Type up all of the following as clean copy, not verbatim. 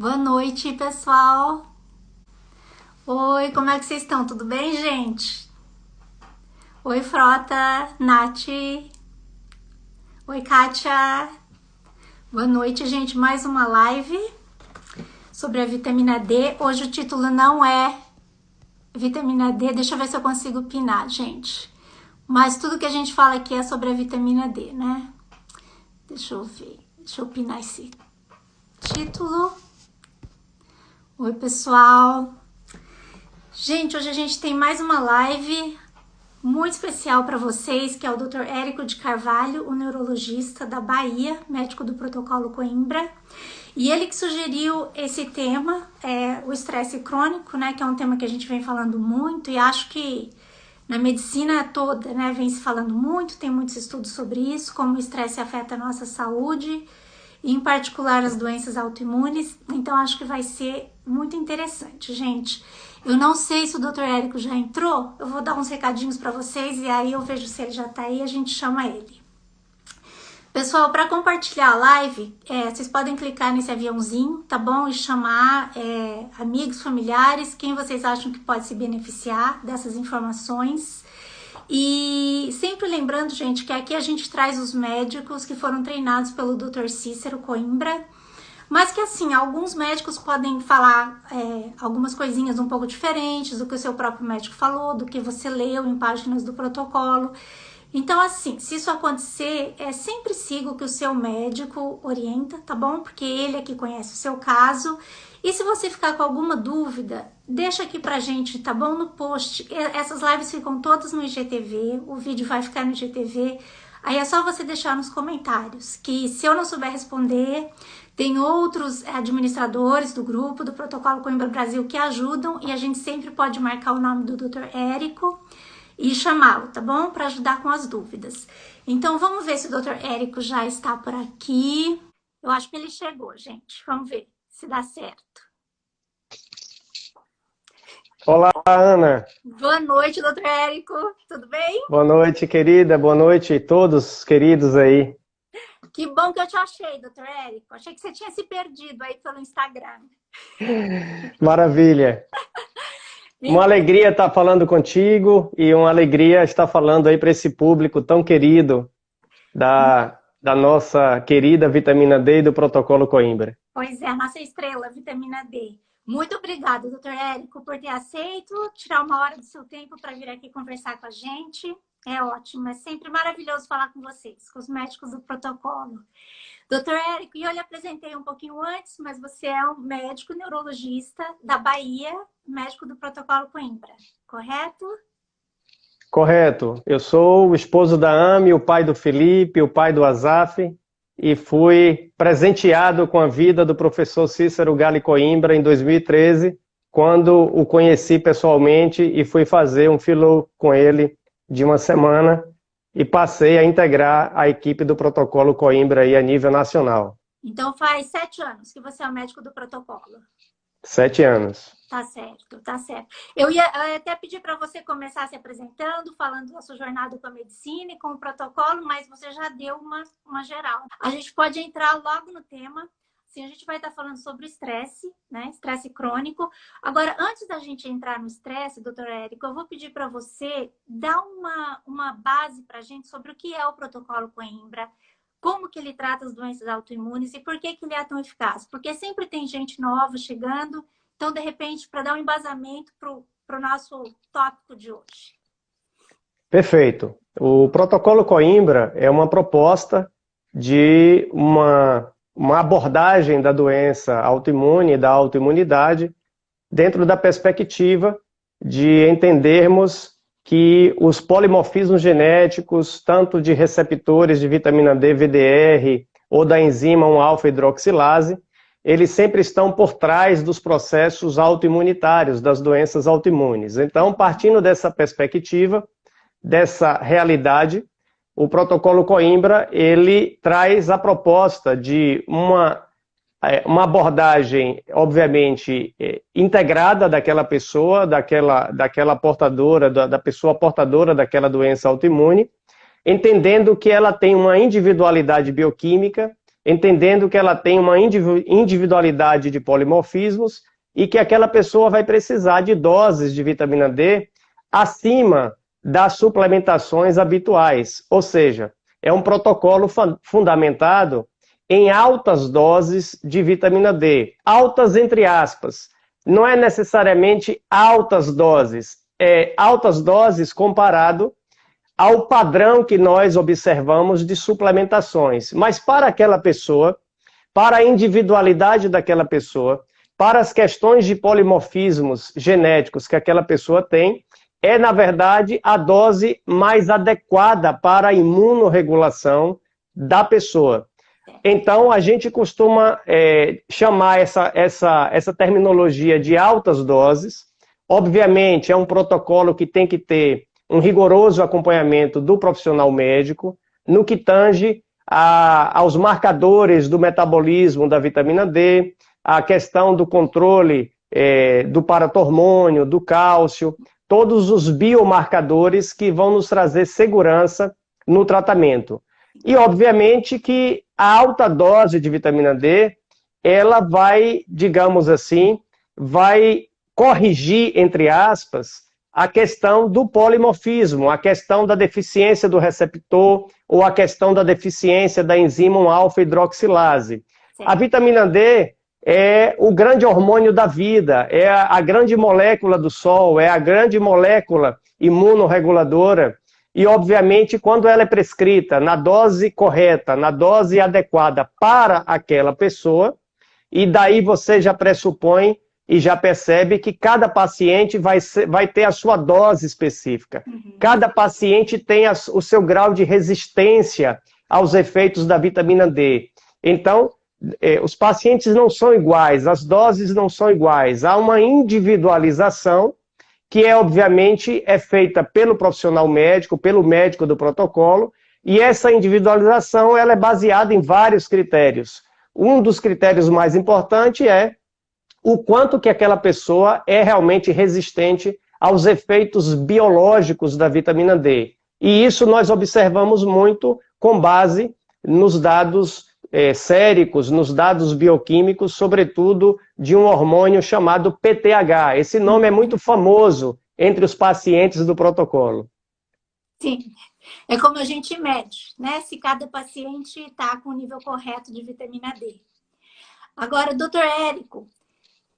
Boa noite, pessoal. Oi, como é que vocês estão? Tudo bem, gente? Oi, Frota, Nath. Oi, Kátia. Boa noite, gente. Mais uma live sobre a vitamina D. Hoje o título não é vitamina D. Deixa eu ver se eu consigo pinar, gente. Mas tudo que a gente fala aqui é sobre a vitamina D, né? Deixa eu ver. Deixa eu pinar esse título. Oi, pessoal. Gente, hoje a gente tem mais uma live muito especial para vocês, que é o Dr. Érico de Carvalho, o neurologista da Bahia, médico do Protocolo Coimbra. E ele que sugeriu esse tema, o estresse crônico, né, que é um tema que a gente vem falando muito e acho que na medicina toda, né, vem se falando muito, tem muitos estudos sobre isso, como o estresse afeta a nossa saúde, e em particular as doenças autoimunes. Então acho que vai ser muito interessante, gente. Eu não sei se o Dr. Érico já entrou, eu vou dar uns recadinhos para vocês e aí eu vejo se ele já tá aí e a gente chama ele. Pessoal, para compartilhar a live, vocês podem clicar nesse aviãozinho, tá bom? E chamar amigos, familiares, quem vocês acham que pode se beneficiar dessas informações. E sempre lembrando, gente, que aqui a gente traz os médicos que foram treinados pelo Dr. Cícero Coimbra, mas que assim, alguns médicos podem falar algumas coisinhas um pouco diferentes do que o seu próprio médico falou, do que você leu em páginas do protocolo. Então assim, se isso acontecer, sempre siga o que o seu médico orienta, tá bom? Porque ele é que conhece o seu caso. E se você ficar com alguma dúvida, deixa aqui pra gente, tá bom? No post. Essas lives ficam todas no IGTV, o vídeo vai ficar no IGTV. Aí é só você deixar nos comentários, que se eu não souber responder, tem outros administradores do grupo, do Protocolo Coimbra Brasil, que ajudam, e a gente sempre pode marcar o nome do Dr. Érico e chamá-lo, tá bom? Para ajudar com as dúvidas. Então, vamos ver se o Dr. Érico já está por aqui. Eu acho que ele chegou, gente. Vamos ver se dá certo. Olá, Ana. Boa noite, Dr. Érico. Tudo bem? Boa noite, querida. Boa noite a todos queridos aí. Que bom que eu te achei, Dr. Érico. Achei que você tinha se perdido aí pelo Instagram. Maravilha. Uma alegria estar falando contigo e uma alegria estar falando aí para esse público tão querido da nossa querida vitamina D e do Protocolo Coimbra. Pois é, a nossa estrela, vitamina D. Muito obrigada, Dr. Érico, por ter aceito, tirar uma hora do seu tempo para vir aqui conversar com a gente. É ótimo, é sempre maravilhoso falar com vocês, com os médicos do protocolo. Dr. Érico, e eu lhe apresentei um pouquinho antes, mas você é um médico neurologista da Bahia, médico do Protocolo Coimbra, correto? Correto. Eu sou o esposo da Ami, o pai do Felipe, o pai do Azaf, e fui presenteado com a vida do professor Cícero Gali Coimbra em 2013, quando o conheci pessoalmente e fui fazer um fellow com ele de uma semana e passei a integrar a equipe do Protocolo Coimbra aí a nível nacional. Então faz 7 anos que você é o médico do protocolo. 7 anos. Tá certo, tá certo. Eu ia até pedir para você começar se apresentando, falando da sua jornada com a medicina e com o protocolo, mas você já deu uma geral. A gente pode entrar logo no tema. Sim, a gente vai estar falando sobre o estresse, né? Estresse crônico. Agora, antes da gente entrar no estresse, doutor Érico, eu vou pedir para você dar uma base para a gente sobre o que é o protocolo Coimbra, como que ele trata as doenças autoimunes e por que ele é tão eficaz. Porque sempre tem gente nova chegando, então, de repente, para dar um embasamento para o nosso tópico de hoje. Perfeito. O Protocolo Coimbra é uma proposta de uma abordagem da doença autoimune e da autoimunidade dentro da perspectiva de entendermos que os polimorfismos genéticos, tanto de receptores de vitamina D, VDR, ou da enzima 1-alfa-hidroxilase, eles sempre estão por trás dos processos autoimunitários, das doenças autoimunes. Então, partindo dessa perspectiva, dessa realidade, o Protocolo Coimbra, ele traz a proposta de uma abordagem, obviamente, integrada daquela pessoa, daquela portadora, da pessoa portadora daquela doença autoimune, entendendo que ela tem uma individualidade bioquímica entendendo que ela tem uma individualidade de polimorfismos e que aquela pessoa vai precisar de doses de vitamina D acima das suplementações habituais. Ou seja, é um protocolo fundamentado em altas doses de vitamina D. Altas entre aspas. Não é necessariamente altas doses. É altas doses comparado ao padrão que nós observamos de suplementações. Mas para aquela pessoa, para a individualidade daquela pessoa, para as questões de polimorfismos genéticos que aquela pessoa tem, é, na verdade, a dose mais adequada para a imunorregulação da pessoa. Então, a gente costuma chamar essa terminologia de altas doses. Obviamente, é um protocolo que tem que ter um rigoroso acompanhamento do profissional médico, no que tange aos marcadores do metabolismo da vitamina D, a questão do controle do paratormônio, do cálcio, todos os biomarcadores que vão nos trazer segurança no tratamento. E, obviamente, que a alta dose de vitamina D, ela vai, digamos assim, vai corrigir, entre aspas, a questão do polimorfismo, a questão da deficiência do receptor ou a questão da deficiência da enzima 1-alfa-hidroxilase. A vitamina D é o grande hormônio da vida, é a grande molécula do Sol, é a grande molécula imunorreguladora. E, obviamente, quando ela é prescrita na dose correta, na dose adequada para aquela pessoa, e daí você já pressupõe e já percebe que cada paciente vai ter a sua dose específica. Cada paciente tem o seu grau de resistência aos efeitos da vitamina D. Então, os pacientes não são iguais, as doses não são iguais. Há uma individualização que obviamente é feita pelo profissional médico, pelo médico do protocolo, e essa individualização ela é baseada em vários critérios. Um dos critérios mais importantes é o quanto que aquela pessoa é realmente resistente aos efeitos biológicos da vitamina D. E isso nós observamos muito com base nos dados séricos, nos dados bioquímicos, sobretudo de um hormônio chamado PTH. Esse nome é muito famoso entre os pacientes do protocolo. Sim, é como a gente mede, né? Se cada paciente está com o nível correto de vitamina D. Agora, doutor Érico,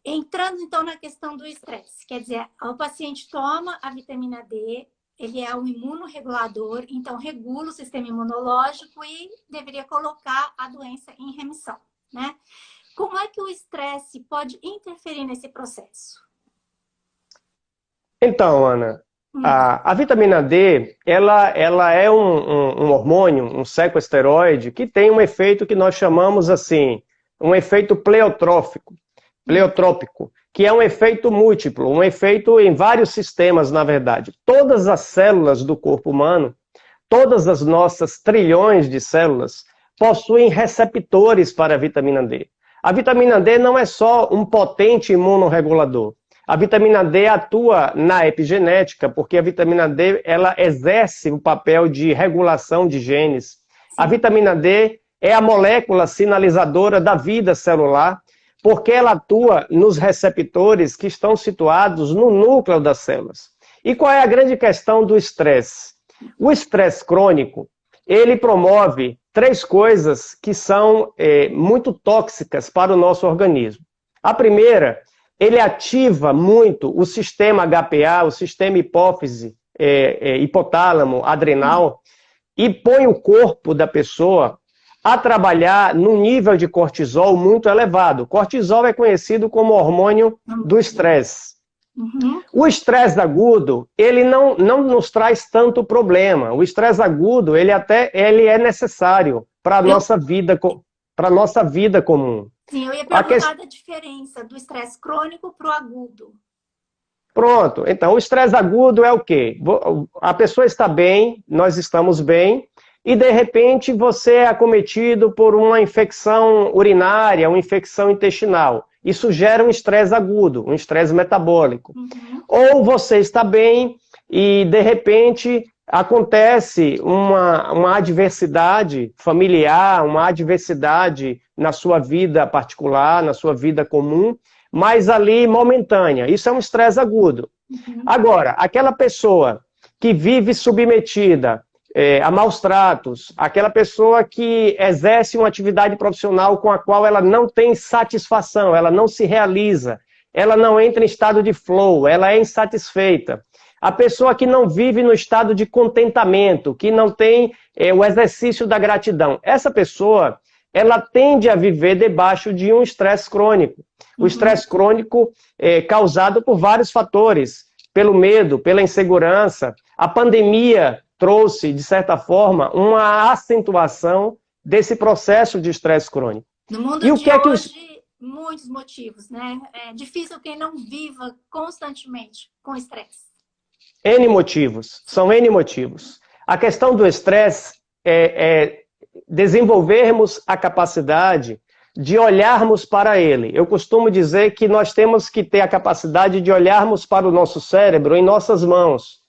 entrando então na questão do estresse, quer dizer, o paciente toma a vitamina D, ele é um imunorregulador, então regula o sistema imunológico e deveria colocar a doença em remissão, né? Como é que o estresse pode interferir nesse processo? Então, Ana, a vitamina D, ela é um hormônio, um sequesteroide, que tem um efeito que nós chamamos assim, um efeito pleiotrópico, que é um efeito múltiplo, um efeito em vários sistemas, na verdade. Todas as células do corpo humano, todas as nossas trilhões de células, possuem receptores para a vitamina D. A vitamina D não é só um potente imunorregulador. A vitamina D atua na epigenética, porque a vitamina D ela exerce o papel de regulação de genes. A vitamina D é a molécula sinalizadora da vida celular, porque ela atua nos receptores que estão situados no núcleo das células. E qual é a grande questão do estresse? O estresse crônico, ele promove 3 coisas que são muito tóxicas para o nosso organismo. A primeira, ele ativa muito o sistema HPA, o sistema hipófise, hipotálamo, adrenal, e põe o corpo da pessoa a trabalhar num nível de cortisol muito elevado. Cortisol é conhecido como hormônio do estresse. O estresse agudo, ele não nos traz tanto problema. O estresse agudo, ele é necessário para a nossa vida comum. Sim, eu ia perguntar da diferença do estresse crônico para o agudo. Pronto. Então, o estresse agudo é o quê? A pessoa está bem, nós estamos bem, e de repente você é acometido por uma infecção urinária, uma infecção intestinal. Isso gera um estresse agudo, um estresse metabólico. Ou você está bem e de repente acontece uma adversidade familiar, uma adversidade na sua vida particular, na sua vida comum, mas ali momentânea. Isso é um estresse agudo. Agora, aquela pessoa que vive submetida a maus tratos, aquela pessoa que exerce uma atividade profissional com a qual ela não tem satisfação, ela não se realiza, ela não entra em estado de flow, ela é insatisfeita. A pessoa que não vive no estado de contentamento, que não tem o exercício da gratidão, essa pessoa, ela tende a viver debaixo de um estresse crônico. O estresse crônico é causado por vários fatores, pelo medo, pela insegurança. A pandemia trouxe, de certa forma, uma acentuação desse processo de estresse crônico. No mundo de hoje, muitos motivos, né? É difícil quem não viva constantemente com estresse. N motivos, são N motivos. A questão do estresse é desenvolvermos a capacidade de olharmos para ele. Eu costumo dizer que nós temos que ter a capacidade de olharmos para o nosso cérebro em nossas mãos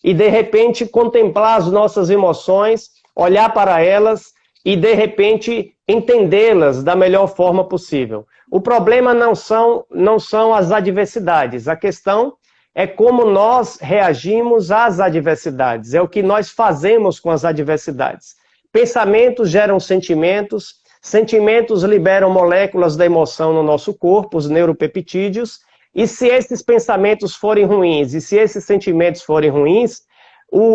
e, de repente, contemplar as nossas emoções, olhar para elas e, de repente, entendê-las da melhor forma possível. O problema não são as adversidades, a questão é como nós reagimos às adversidades, é o que nós fazemos com as adversidades. Pensamentos geram sentimentos, sentimentos liberam moléculas da emoção no nosso corpo, os neuropeptídeos, e se esses pensamentos forem ruins, e se esses sentimentos forem ruins,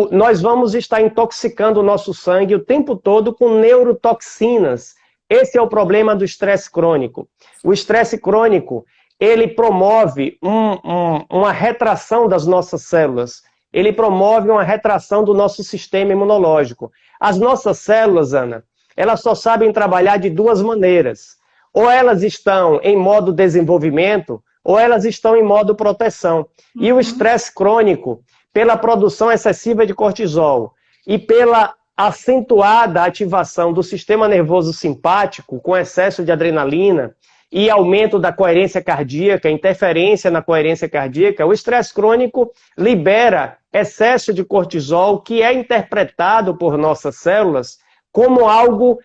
nós vamos estar intoxicando o nosso sangue o tempo todo com neurotoxinas. Esse é o problema do estresse crônico. O estresse crônico, ele promove uma retração das nossas células, ele promove uma retração do nosso sistema imunológico. As nossas células, Ana, elas só sabem trabalhar de duas maneiras. Ou elas estão em modo desenvolvimento, ou elas estão em modo proteção. E o estresse crônico, pela produção excessiva de cortisol e pela acentuada ativação do sistema nervoso simpático, com excesso de adrenalina e aumento da coerência cardíaca, interferência na coerência cardíaca, o estresse crônico libera excesso de cortisol, que é interpretado por nossas células como algo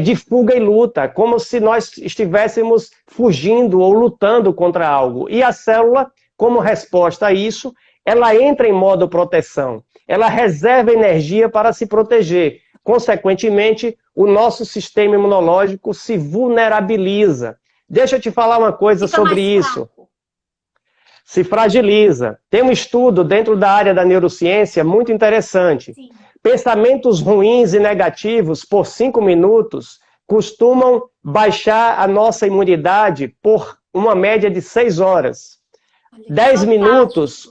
de fuga e luta, como se nós estivéssemos fugindo ou lutando contra algo. E a célula, como resposta a isso, ela entra em modo proteção, ela reserva energia para se proteger. Consequentemente, o nosso sistema imunológico se vulnerabiliza. Deixa eu te falar uma coisa sobre isso. Se fragiliza. Tem um estudo dentro da área da neurociência muito interessante. Sim. Pensamentos ruins e negativos por 5 minutos costumam baixar a nossa imunidade por uma média de 6 horas. 10 minutos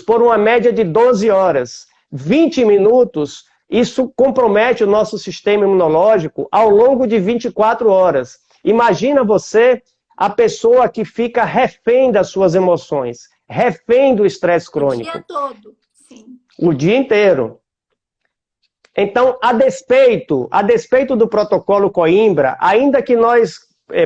por uma média de 12 horas. 20 minutos, isso compromete o nosso sistema imunológico ao longo de 24 horas. Imagina você, a pessoa que fica refém das suas emoções, refém do estresse crônico. O dia todo, sim. O dia inteiro. Então, a despeito do protocolo Coimbra, ainda que nós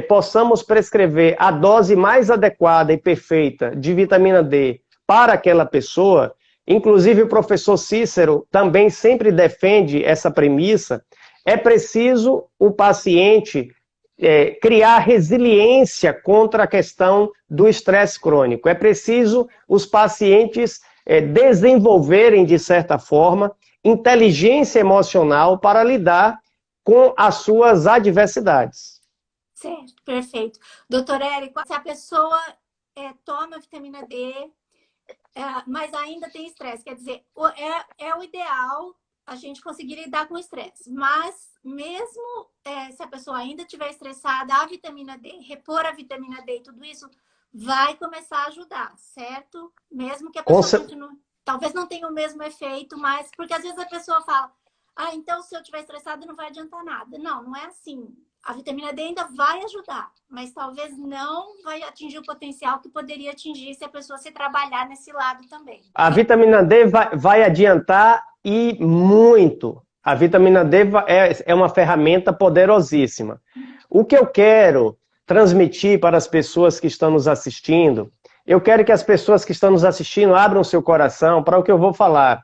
possamos prescrever a dose mais adequada e perfeita de vitamina D para aquela pessoa, inclusive o professor Cícero também sempre defende essa premissa, é preciso o paciente criar resiliência contra a questão do estresse crônico. É preciso os pacientes desenvolverem, de certa forma, inteligência emocional para lidar com as suas adversidades. Certo, perfeito. Doutor Érico, se a pessoa toma vitamina D, mas ainda tem estresse, quer dizer, é o ideal a gente conseguir lidar com o estresse, mas mesmo se a pessoa ainda estiver estressada, a vitamina D, repor a vitamina D e tudo isso vai começar a ajudar, certo? Mesmo que a pessoa continue, talvez não tenha o mesmo efeito, mas porque às vezes a pessoa fala, então se eu estiver estressada não vai adiantar nada. Não, não é assim. A vitamina D ainda vai ajudar, mas talvez não vai atingir o potencial que poderia atingir se a pessoa se trabalhar nesse lado também. A vitamina D vai adiantar e muito. A vitamina D é uma ferramenta poderosíssima. O que eu quero transmitir para as pessoas que estão nos assistindo, eu quero que as pessoas que estão nos assistindo abram seu coração para o que eu vou falar.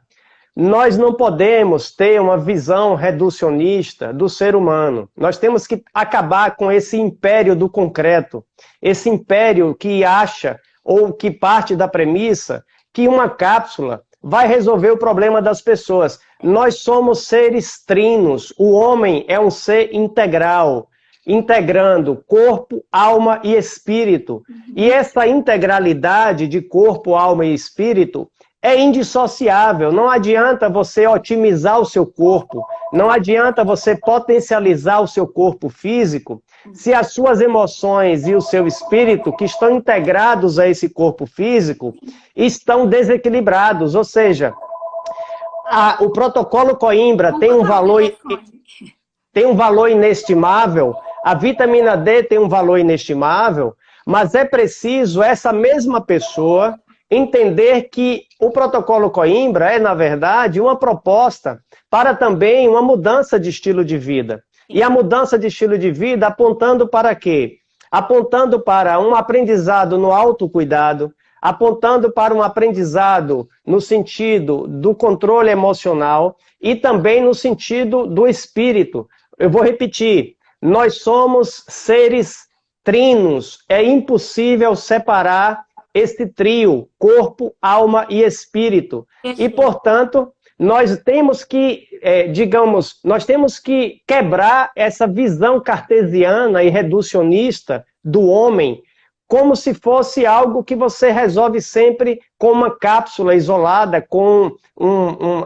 nós não podemos ter uma visão reducionista do ser humano. Nós temos que acabar com esse império do concreto, esse império que acha ou que parte da premissa que uma cápsula vai resolver o problema das pessoas. Nós somos seres trinos. O homem é um ser integral, integrando corpo, alma e espírito. E essa integralidade de corpo, alma e espírito é indissociável. Não adianta você otimizar o seu corpo, não adianta você potencializar o seu corpo físico, se as suas emoções e o seu espírito, que estão integrados a esse corpo físico, estão desequilibrados. Ou seja, o protocolo Coimbra tem um valor inestimável, a vitamina D tem um valor inestimável, mas é preciso essa mesma pessoa entender que o protocolo Coimbra é, na verdade, uma proposta para também uma mudança de estilo de vida. E a mudança de estilo de vida apontando para quê? Apontando para um aprendizado no autocuidado, apontando para um aprendizado no sentido do controle emocional e também no sentido do espírito. Eu vou repetir, nós somos seres trinos, é impossível separar este trio, corpo, alma e espírito. E, portanto, nós temos que, nós temos que quebrar essa visão cartesiana e reducionista do homem, como se fosse algo que você resolve sempre com uma cápsula isolada, com,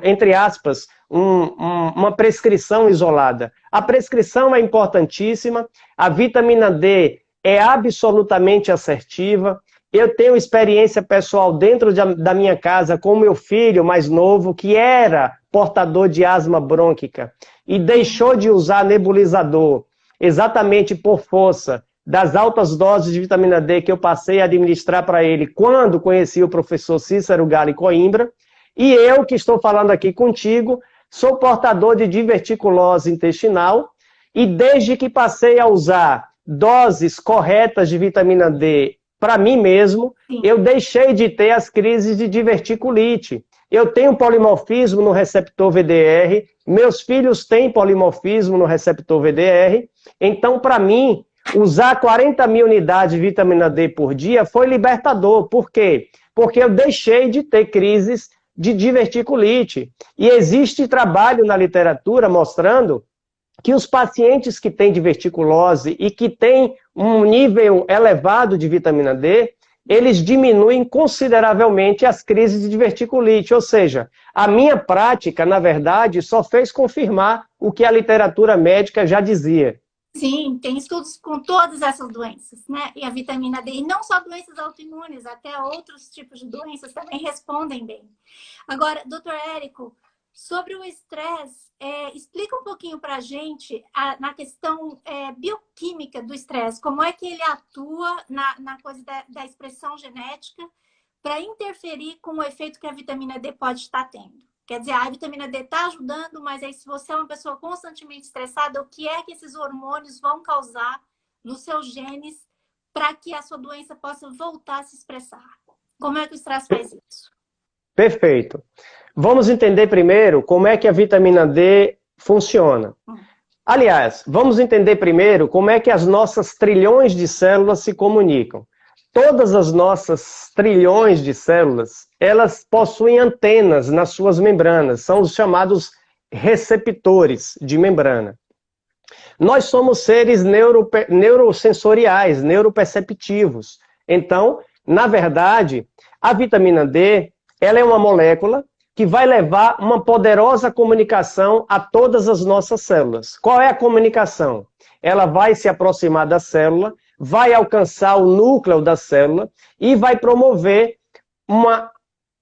entre aspas, uma prescrição isolada. A prescrição é importantíssima, a vitamina D é absolutamente assertiva. Eu tenho experiência pessoal dentro da minha casa com o meu filho mais novo, que era portador de asma brônquica e deixou de usar nebulizador exatamente por força das altas doses de vitamina D que eu passei a administrar para ele quando conheci o professor Cícero Gale Coimbra. E eu, que estou falando aqui contigo, sou portador de diverticulose intestinal e desde que passei a usar doses corretas de vitamina D para mim mesmo, eu deixei de ter as crises de diverticulite. Eu tenho polimorfismo no receptor VDR, meus filhos têm polimorfismo no receptor VDR, então para mim, usar 40 mil unidades de vitamina D por dia foi libertador. Por quê? Porque eu deixei de ter crises de diverticulite. E existe trabalho na literatura mostrando que os pacientes que têm diverticulose e que têm um nível elevado de vitamina D, eles diminuem consideravelmente as crises de diverticulite. Ou seja, a minha prática, na verdade, só fez confirmar o que a literatura médica já dizia. Sim, tem estudos com todas essas doenças, né? E a vitamina D, e não só doenças autoimunes, até outros tipos de doenças também respondem bem. Agora, doutor Érico, sobre o estresse, explica um pouquinho para a gente na questão bioquímica do estresse, como é que ele atua na coisa da expressão genética para interferir com o efeito que a vitamina D pode estar tendo. Quer dizer, a vitamina D está ajudando, mas aí se você é uma pessoa constantemente estressada, o que é que esses hormônios vão causar nos seus genes para que a sua doença possa voltar a se expressar? Como é que o estresse faz isso? Perfeito. Vamos entender primeiro como é que a vitamina D funciona. Aliás, vamos entender primeiro como é que as nossas trilhões de células se comunicam. Todas as nossas trilhões de células, elas possuem antenas nas suas membranas, são os chamados receptores de membrana. Nós somos seres neurosensoriais, neuroperceptivos. Então, na verdade, a vitamina D, ela é uma molécula que vai levar uma poderosa comunicação a todas as nossas células. Qual é a comunicação? Ela vai se aproximar da célula, vai alcançar o núcleo da célula e vai promover uma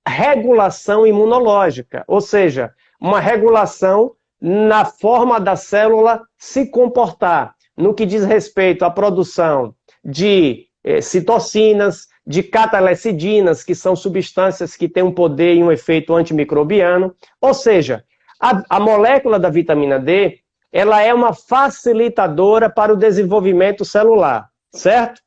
regulação imunológica, ou seja, uma regulação na forma da célula se comportar, no que diz respeito à produção de citocinas, de catalecidinas, que são substâncias que têm um poder e um efeito antimicrobiano. Ou seja, a molécula da vitamina D, ela é uma facilitadora para o desenvolvimento celular, certo?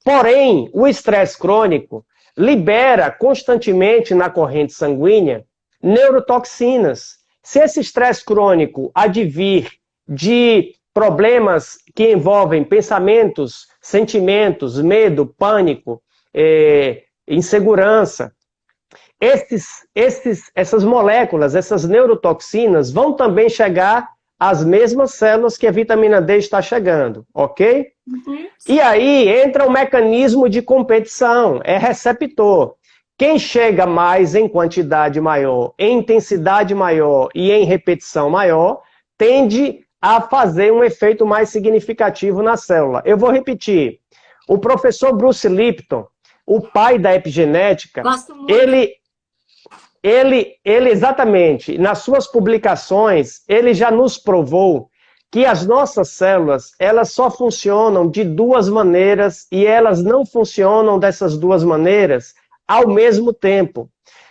Porém, o estresse crônico libera constantemente na corrente sanguínea neurotoxinas. Se esse estresse crônico advir de problemas que envolvem pensamentos, sentimentos, medo, pânico, insegurança, essas moléculas, essas neurotoxinas vão também chegar às mesmas células que a vitamina D está chegando, ok? Uhum. E aí entra o mecanismo de competição, é receptor. Quem chega mais em quantidade maior, em intensidade maior e em repetição maior, tende a fazer um efeito mais significativo na célula. Eu vou repetir. O professor Bruce Lipton, o pai da epigenética, Gosto muito. ele exatamente, nas suas publicações, ele já nos provou que as nossas células, elas só funcionam de duas maneiras e elas não funcionam dessas duas maneiras ao mesmo tempo.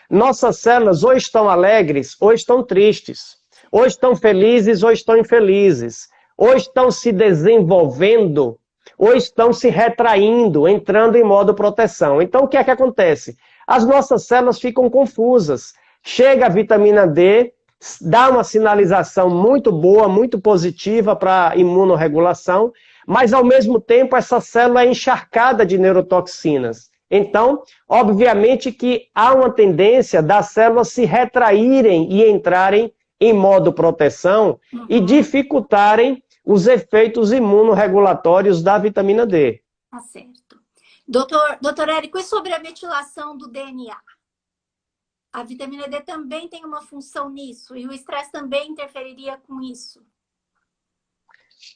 Nossas células ou estão alegres ou estão tristes, ou estão felizes ou estão infelizes, ou estão se desenvolvendo ou estão se retraindo, entrando em modo proteção. Então, o que é que acontece? As nossas células ficam confusas. Chega a vitamina D, dá uma sinalização muito boa, muito positiva para a imunorregulação, mas ao mesmo tempo essa célula é encharcada de neurotoxinas. Então, obviamente que há uma tendência das células se retraírem e entrarem em modo proteção e dificultarem os efeitos imunorregulatórios da vitamina D. Tá certo. Doutor Érico, e sobre a metilação do DNA? A vitamina D também tem uma função nisso e o estresse também interferiria com isso?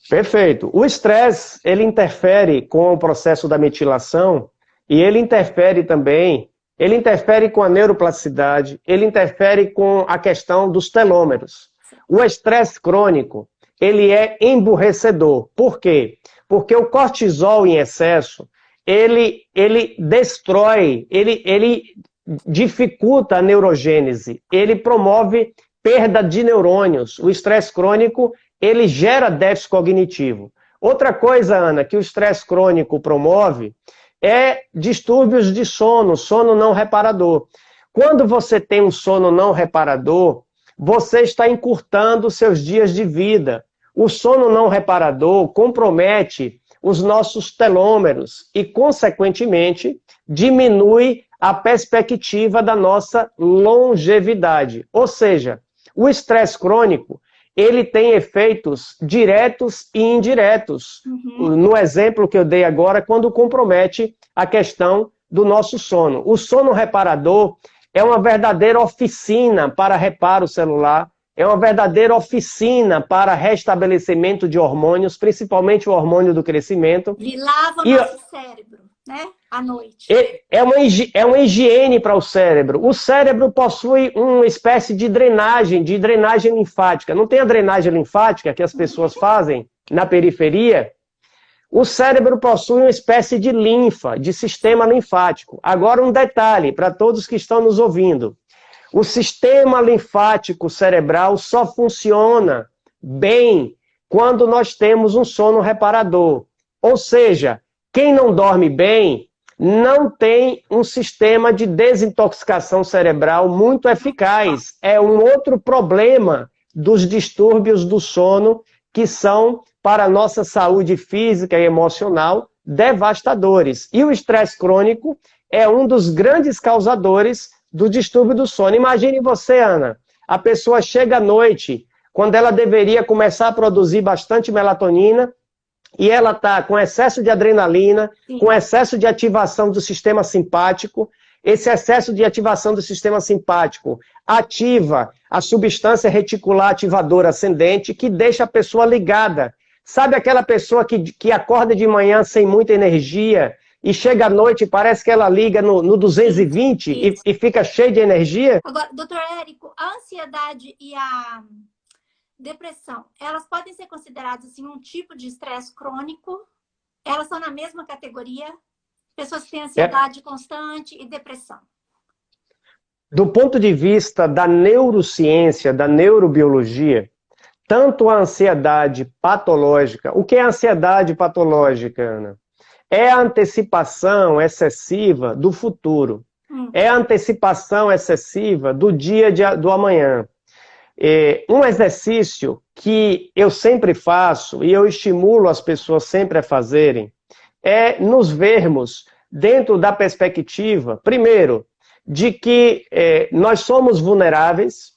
Perfeito. O estresse, ele interfere com o processo da metilação e ele interfere também, ele interfere com a neuroplasticidade, ele interfere com a questão dos telômeros. O estresse crônico, ele é emburrecedor. Por quê? Porque o cortisol em excesso, ele destrói, ele dificulta a neurogênese, ele promove perda de neurônios. O estresse crônico, ele gera déficit cognitivo. Outra coisa, Ana, que o estresse crônico promove é distúrbios de sono, sono não reparador. Quando você tem um sono não reparador, você está encurtando seus dias de vida. O sono não reparador compromete os nossos telômeros e, consequentemente, diminui a perspectiva da nossa longevidade. Ou seja, o estresse crônico, ele tem efeitos diretos e indiretos. No exemplo que eu dei agora, quando compromete a questão do nosso sono. O sono reparador é uma verdadeira oficina para reparo celular, é uma verdadeira oficina para restabelecimento de hormônios, principalmente o hormônio do crescimento. Ele lava o nosso cérebro, né? À noite. É uma higiene para o cérebro. O cérebro possui uma espécie de drenagem linfática. Não tem a drenagem linfática que as pessoas fazem na periferia? O cérebro possui uma espécie de linfa, de sistema linfático. Agora um detalhe para todos que estão nos ouvindo. O sistema linfático cerebral só funciona bem quando nós temos um sono reparador. Ou seja, quem não dorme bem não tem um sistema de desintoxicação cerebral muito eficaz. É um outro problema dos distúrbios do sono que são, para a nossa saúde física e emocional, devastadores. E o estresse crônico é um dos grandes causadores do distúrbio do sono. Imagine você, Ana, a pessoa chega à noite, quando ela deveria começar a produzir bastante melatonina, e ela está com excesso de adrenalina, com excesso de ativação do sistema simpático. Esse excesso de ativação do sistema simpático ativa a substância reticular ativadora ascendente, que deixa a pessoa ligada. Sabe aquela pessoa que acorda de manhã sem muita energia e chega à noite e parece que ela liga no 220 e fica cheia de energia? Agora, doutor Érico, a ansiedade e a depressão, elas podem ser consideradas assim, um tipo de estresse crônico? Elas são na mesma categoria? Pessoas que têm ansiedade constante e depressão. Do ponto de vista da neurociência, da neurobiologia, tanto a ansiedade patológica... O que é a ansiedade patológica, Ana? É a antecipação excessiva do futuro. É a antecipação excessiva do do amanhã. Um exercício que eu sempre faço e eu estimulo as pessoas sempre a fazerem é nos vermos dentro da perspectiva, primeiro, de que nós somos vulneráveis.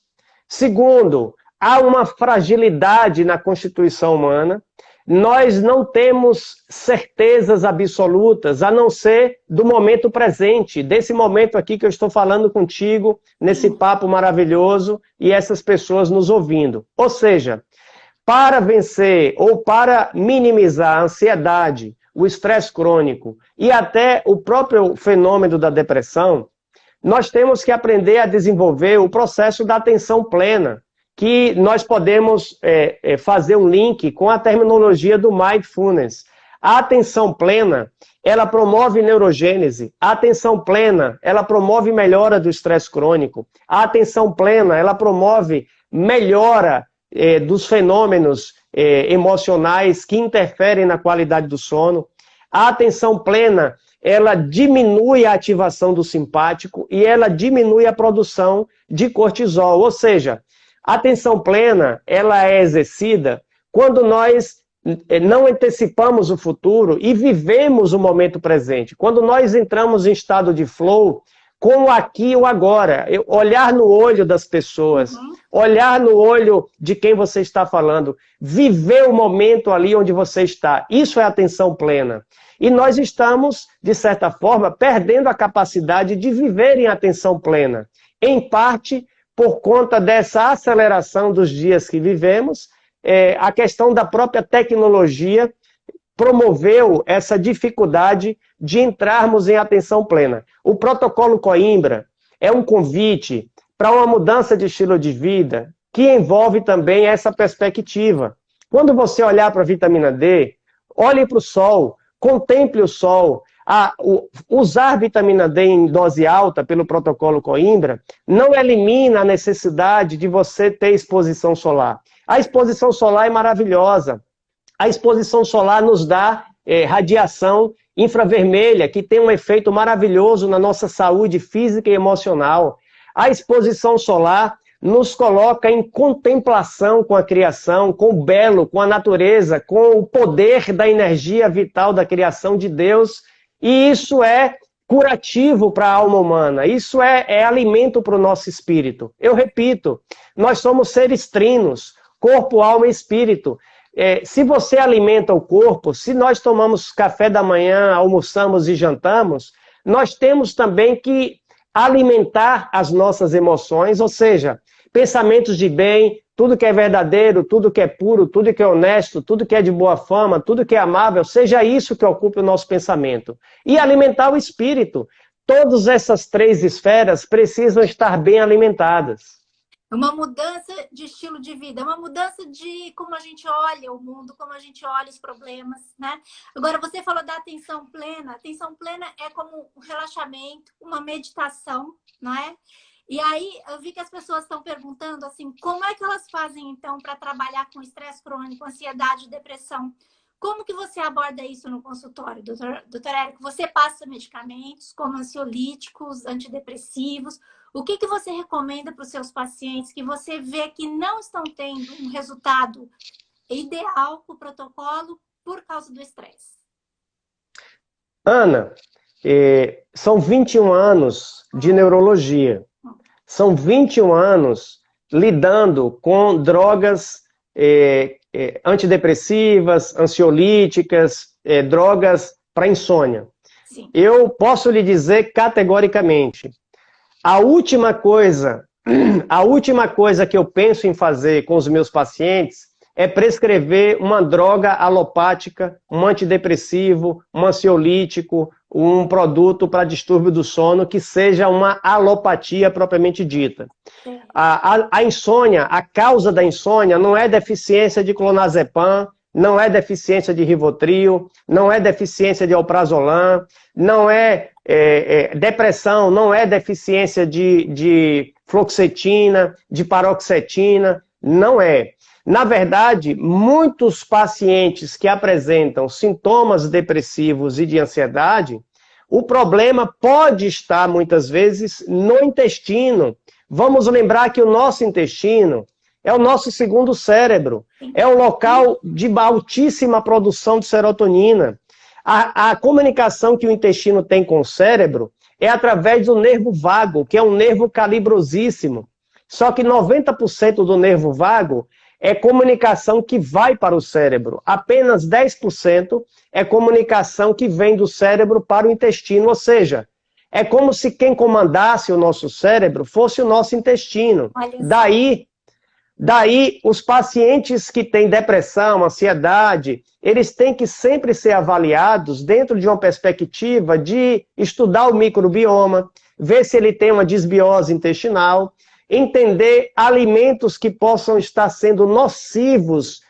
Segundo, há uma fragilidade na constituição humana. Nós não temos certezas absolutas, a não ser do momento presente, desse momento aqui que eu estou falando contigo, nesse papo maravilhoso, e essas pessoas nos ouvindo. Ou seja, para vencer ou para minimizar a ansiedade, o estresse crônico e até o próprio fenômeno da depressão, nós temos que aprender a desenvolver o processo da atenção plena, que nós podemos fazer um link com a terminologia do Mindfulness. A atenção plena, ela promove neurogênese. A atenção plena, ela promove melhora do estresse crônico. A atenção plena, ela promove melhora dos fenômenos emocionais que interferem na qualidade do sono. A atenção plena, ela diminui a ativação do simpático e ela diminui a produção de cortisol. Ou seja, a atenção plena, ela é exercida quando nós não antecipamos o futuro e vivemos o momento presente. Quando nós entramos em estado de flow, com o aqui e o agora. Olhar no olho das pessoas, olhar no olho de quem você está falando, viver o momento ali onde você está. Isso é atenção plena. E nós estamos, de certa forma, perdendo a capacidade de viver em atenção plena. Em parte, por conta dessa aceleração dos dias que vivemos, a questão da própria tecnologia promoveu essa dificuldade de entrarmos em atenção plena. O protocolo Coimbra é um convite para uma mudança de estilo de vida que envolve também essa perspectiva. Quando você olhar para a vitamina D, olhe para o sol, contemple o sol. Usar vitamina D em dose alta pelo protocolo Coimbra não elimina a necessidade de você ter exposição solar. A exposição solar é maravilhosa. A exposição solar nos dá radiação infravermelha, que tem um efeito maravilhoso na nossa saúde física e emocional. A exposição solar nos coloca em contemplação com a criação, com o belo, com a natureza, com o poder da energia vital da criação de Deus. E isso é curativo para a alma humana, isso é alimento para o nosso espírito. Eu repito, nós somos seres trinos, corpo, alma e espírito. Se você alimenta o corpo, se nós tomamos café da manhã, almoçamos e jantamos, nós temos também que alimentar as nossas emoções, ou seja, pensamentos de bem, tudo que é verdadeiro, tudo que é puro, tudo que é honesto, tudo que é de boa fama, tudo que é amável, seja isso que ocupe o nosso pensamento. E alimentar o espírito. Todas essas três esferas precisam estar bem alimentadas. Uma mudança de estilo de vida, uma mudança de como a gente olha o mundo, como a gente olha os problemas, né? Agora, você falou da atenção plena. Atenção plena é como um relaxamento, uma meditação, não é? E aí, eu vi que as pessoas estão perguntando, assim, como é que elas fazem, então, para trabalhar com estresse crônico, ansiedade, depressão? Como que você aborda isso no consultório, doutor Érico? Você passa medicamentos como ansiolíticos, antidepressivos? O que você recomenda para os seus pacientes que você vê que não estão tendo um resultado ideal com o protocolo por causa do estresse? Ana, são 21 anos de neurologia. São 21 anos lidando com drogas antidepressivas, ansiolíticas, drogas para insônia. Sim. Eu posso lhe dizer categoricamente, a última coisa que eu penso em fazer com os meus pacientes é prescrever uma droga alopática, um antidepressivo, um ansiolítico, um produto para distúrbio do sono que seja uma alopatia propriamente dita. A insônia, a causa da insônia não é deficiência de clonazepam, não é deficiência de Rivotril, não é deficiência de alprazolam, não é depressão, não é deficiência de fluoxetina, de paroxetina, não é. Na verdade, muitos pacientes que apresentam sintomas depressivos e de ansiedade, O problema pode estar, muitas vezes, no intestino. Vamos lembrar que o nosso intestino é o nosso segundo cérebro. É o local de altíssima produção de serotonina. A comunicação que o intestino tem com o cérebro é através do nervo vago, que é um nervo calibrosíssimo. Só que 90% do nervo vago é comunicação que vai para o cérebro. Apenas 10% é comunicação que vem do cérebro para o intestino, ou seja, é como se quem comandasse o nosso cérebro fosse o nosso intestino. Daí, os pacientes que têm depressão, ansiedade, eles têm que sempre ser avaliados dentro de uma perspectiva de estudar o microbioma, ver se ele tem uma disbiose intestinal, entender alimentos que possam estar sendo nocivos,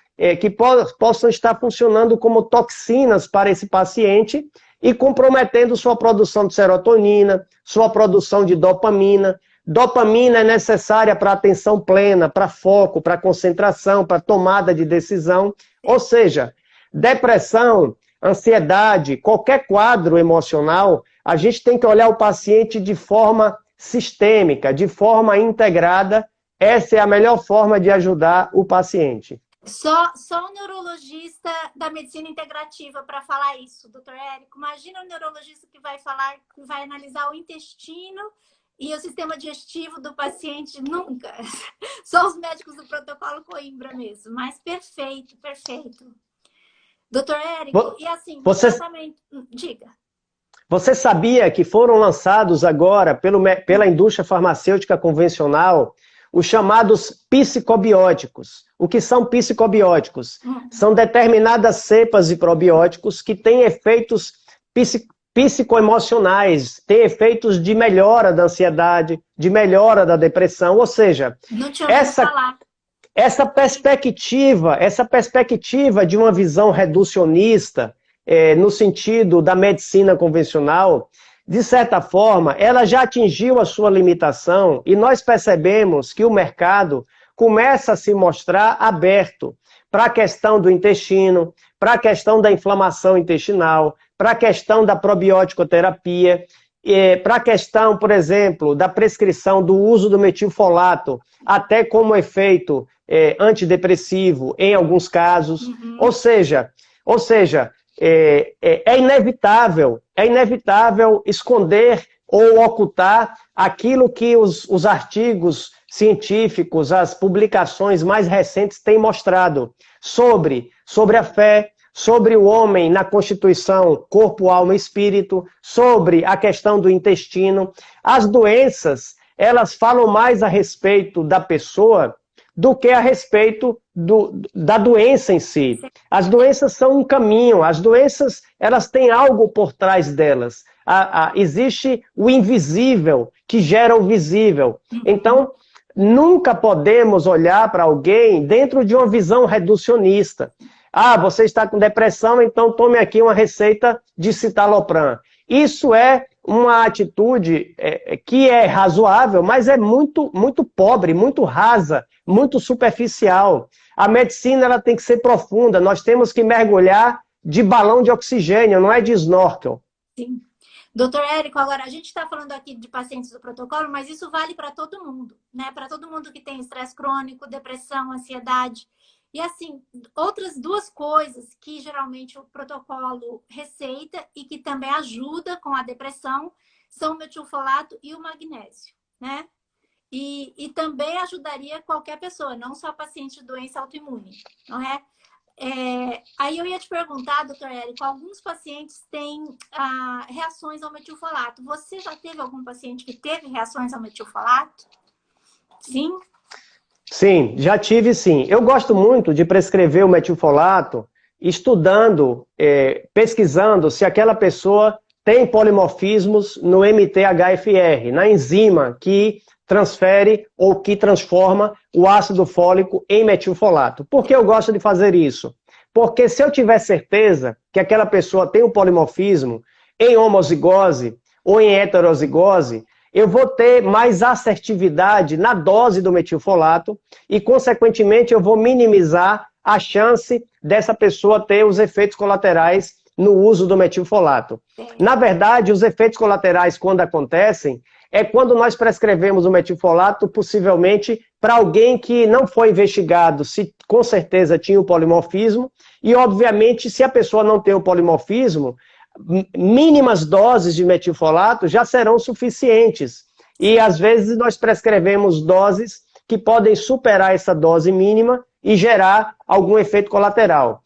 que possam estar funcionando como toxinas para esse paciente e comprometendo sua produção de serotonina, sua produção de dopamina. Dopamina é necessária para atenção plena, para foco, para concentração, para tomada de decisão. Ou seja, depressão, ansiedade, qualquer quadro emocional, a gente tem que olhar o paciente de forma sistêmica, de forma integrada. Essa é a melhor forma de ajudar o paciente. Só um neurologista da medicina integrativa para falar isso, doutor Érico. Imagina um neurologista que vai falar, que vai analisar o intestino e o sistema digestivo do paciente, nunca. Só os médicos do protocolo Coimbra mesmo. Mas perfeito, perfeito. Doutor Érico, e assim, diga. Você sabia que foram lançados agora pela indústria farmacêutica convencional os chamados psicobióticos? O que são psicobióticos? São determinadas cepas de probióticos que têm efeitos psicoemocionais, têm efeitos de melhora da ansiedade, de melhora da depressão, ou seja, essa perspectiva de uma visão reducionista, no sentido da medicina convencional, de certa forma, ela já atingiu a sua limitação e nós percebemos que o mercado começa a se mostrar aberto para a questão do intestino, para a questão da inflamação intestinal, para a questão da probiótico-terapia, para a questão, por exemplo, da prescrição do uso do metilfolato, até como efeito antidepressivo em alguns casos. Ou seja, é inevitável esconder ou ocultar aquilo que os artigos científicos, as publicações mais recentes têm mostrado sobre a fé, sobre o homem na constituição corpo, alma e espírito, sobre a questão do intestino. As doenças, elas falam mais a respeito da pessoa do que a respeito da doença em si. As doenças são um caminho, as doenças elas têm algo por trás delas. Existe o invisível que gera o visível. Então, nunca podemos olhar para alguém dentro de uma visão reducionista. Ah, você está com depressão, então tome aqui uma receita de citalopram. Isso é uma atitude que é razoável, mas é muito, muito pobre, muito rasa, muito superficial. A medicina ela tem que ser profunda, nós temos que mergulhar de balão de oxigênio, não é de snorkel. Sim. Doutor Érico, agora a gente está falando aqui de pacientes do protocolo, mas isso vale para todo mundo, né? Para todo mundo que tem estresse crônico, depressão, ansiedade. E assim, outras duas coisas que geralmente o protocolo receita e que também ajuda com a depressão são o metilfolato e o magnésio, né? E também ajudaria qualquer pessoa, não só paciente de doença autoimune, não é? Aí eu ia te perguntar, doutor Érico, alguns pacientes têm reações ao metilfolato. Você já teve algum paciente que teve reações ao metilfolato? Sim? Sim, já tive sim. Eu gosto muito de prescrever o metilfolato estudando, pesquisando se aquela pessoa tem polimorfismos no MTHFR, na enzima que transfere ou que transforma o ácido fólico em metilfolato. Por que eu gosto de fazer isso? Porque se eu tiver certeza que aquela pessoa tem um polimorfismo em homozigose ou em heterozigose, eu vou ter mais assertividade na dose do metilfolato e, consequentemente, eu vou minimizar a chance dessa pessoa ter os efeitos colaterais no uso do metilfolato. Na verdade, os efeitos colaterais, quando acontecem, é quando nós prescrevemos o metilfolato, possivelmente para alguém que não foi investigado se com certeza tinha o polimorfismo, e obviamente se a pessoa não tem o polimorfismo, mínimas doses de metilfolato já serão suficientes. E às vezes nós prescrevemos doses que podem superar essa dose mínima e gerar algum efeito colateral.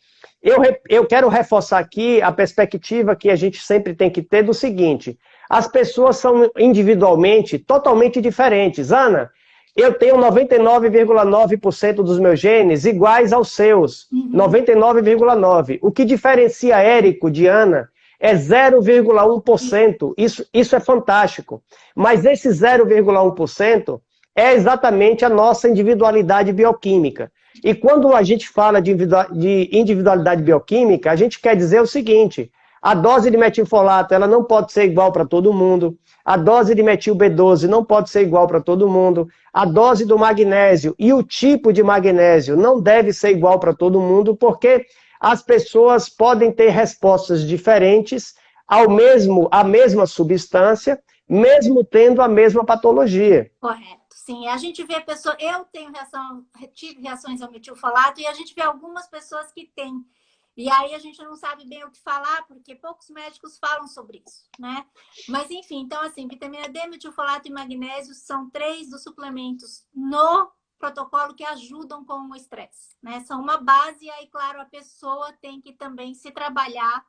Eu quero reforçar aqui a perspectiva que a gente sempre tem que ter do seguinte: as pessoas são individualmente totalmente diferentes. Ana, eu tenho 99,9% dos meus genes iguais aos seus, 99,9%. O que diferencia Érico de Ana é 0,1%. Isso é fantástico. Mas esse 0,1% é exatamente a nossa individualidade bioquímica. E quando a gente fala de individualidade bioquímica, a gente quer dizer o seguinte: a dose de metilfolato ela não pode ser igual para todo mundo, a dose de metil B12 não pode ser igual para todo mundo, a dose do magnésio e o tipo de magnésio não deve ser igual para todo mundo, porque as pessoas podem ter respostas diferentes à mesma substância, mesmo tendo a mesma patologia. Correto. Sim, a gente vê pessoas... Eu tive reações ao metilfolato e a gente vê algumas pessoas que têm. E aí a gente não sabe bem o que falar, porque poucos médicos falam sobre isso, né? Mas enfim, então assim, vitamina D, metilfolato e magnésio são 3 dos suplementos no protocolo que ajudam com o estresse, né? São uma base e aí, claro, a pessoa tem que também se trabalhar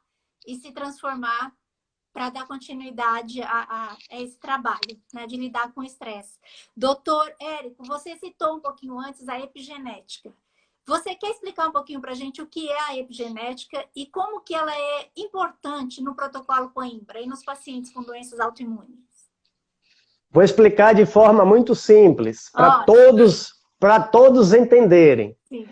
e se transformar para dar continuidade a esse trabalho, né, de lidar com o estresse. Doutor Érico, você citou um pouquinho antes a epigenética. Você quer explicar um pouquinho para a gente o que é a epigenética e como que ela é importante no protocolo Coimbra e nos pacientes com doenças autoimunes? Vou explicar de forma muito simples, para todos entenderem. Sim.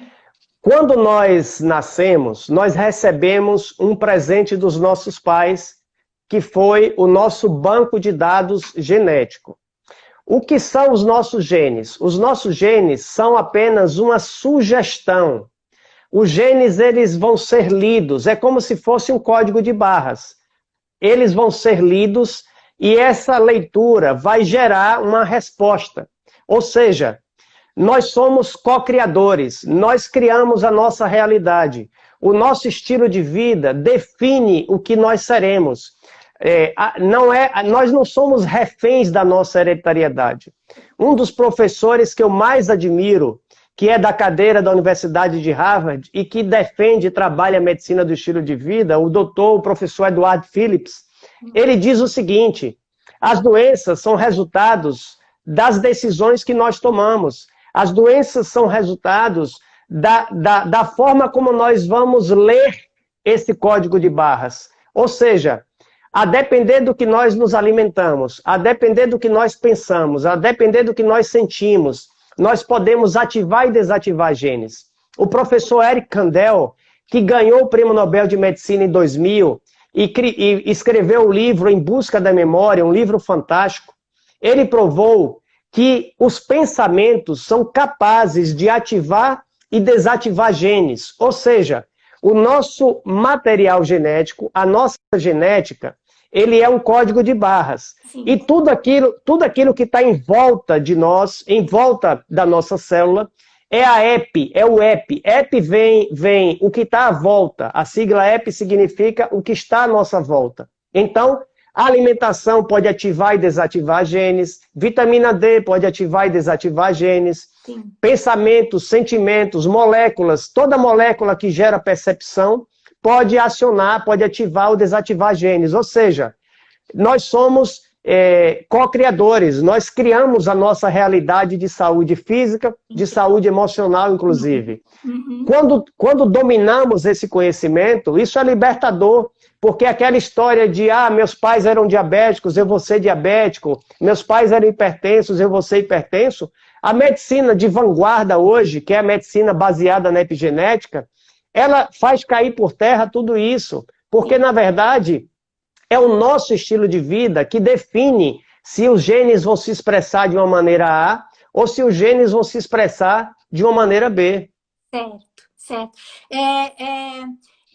Quando nós nascemos, nós recebemos um presente dos nossos pais, que foi o nosso banco de dados genético. O que são os nossos genes? Os nossos genes são apenas uma sugestão. Os genes, eles vão ser lidos, é como se fosse um código de barras. Eles vão ser lidos e essa leitura vai gerar uma resposta. Ou seja, nós somos co-criadores, nós criamos a nossa realidade. O nosso estilo de vida define o que nós seremos. Nós não somos reféns da nossa hereditariedade. Um dos professores que eu mais admiro, que é da cadeira da Universidade de Harvard e que defende e trabalha a medicina do estilo de vida, o professor Edward Phillips, ele diz o seguinte: as doenças são resultados das decisões que nós tomamos. As doenças são resultados da forma como nós vamos ler esse código de barras. Ou seja, a depender do que nós nos alimentamos, a depender do que nós pensamos, a depender do que nós sentimos, nós podemos ativar e desativar genes. O professor Eric Kandel, que ganhou o Prêmio Nobel de Medicina em 2000 e escreveu o livro Em Busca da Memória, um livro fantástico, ele provou que os pensamentos são capazes de ativar e desativar genes. Ou seja, o nosso material genético, a nossa genética, ele é um código de barras. Sim. E tudo aquilo que está em volta de nós, em volta da nossa célula, é a EPI, é o EPI. EPI vem o que está à volta. A sigla EPI significa o que está à nossa volta. Então, a alimentação pode ativar e desativar genes, vitamina D pode ativar e desativar genes, sim, pensamentos, sentimentos, moléculas, toda molécula que gera percepção pode acionar, pode ativar ou desativar genes. Ou seja, nós somos co-criadores, nós criamos a nossa realidade de saúde física, de saúde emocional, inclusive. Uhum. Quando dominamos esse conhecimento, isso é libertador, porque aquela história de, meus pais eram diabéticos, eu vou ser diabético, meus pais eram hipertensos, eu vou ser hipertenso. A medicina de vanguarda hoje, que é a medicina baseada na epigenética, ela faz cair por terra tudo isso, porque, na verdade, é o nosso estilo de vida que define se os genes vão se expressar de uma maneira A ou se os genes vão se expressar de uma maneira B. Certo, certo.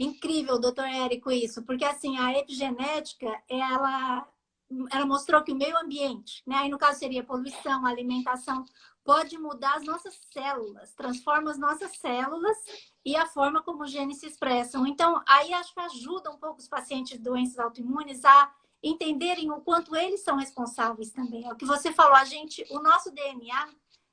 Incrível, doutor Érico, isso, porque assim, a epigenética, ela mostrou que o meio ambiente, né? Aí no caso seria poluição, alimentação, pode mudar as nossas células, transforma as nossas células e a forma como os genes se expressam. Então, aí acho que ajuda um pouco os pacientes de doenças autoimunes a entenderem o quanto eles são responsáveis também. É o que você falou, o nosso DNA,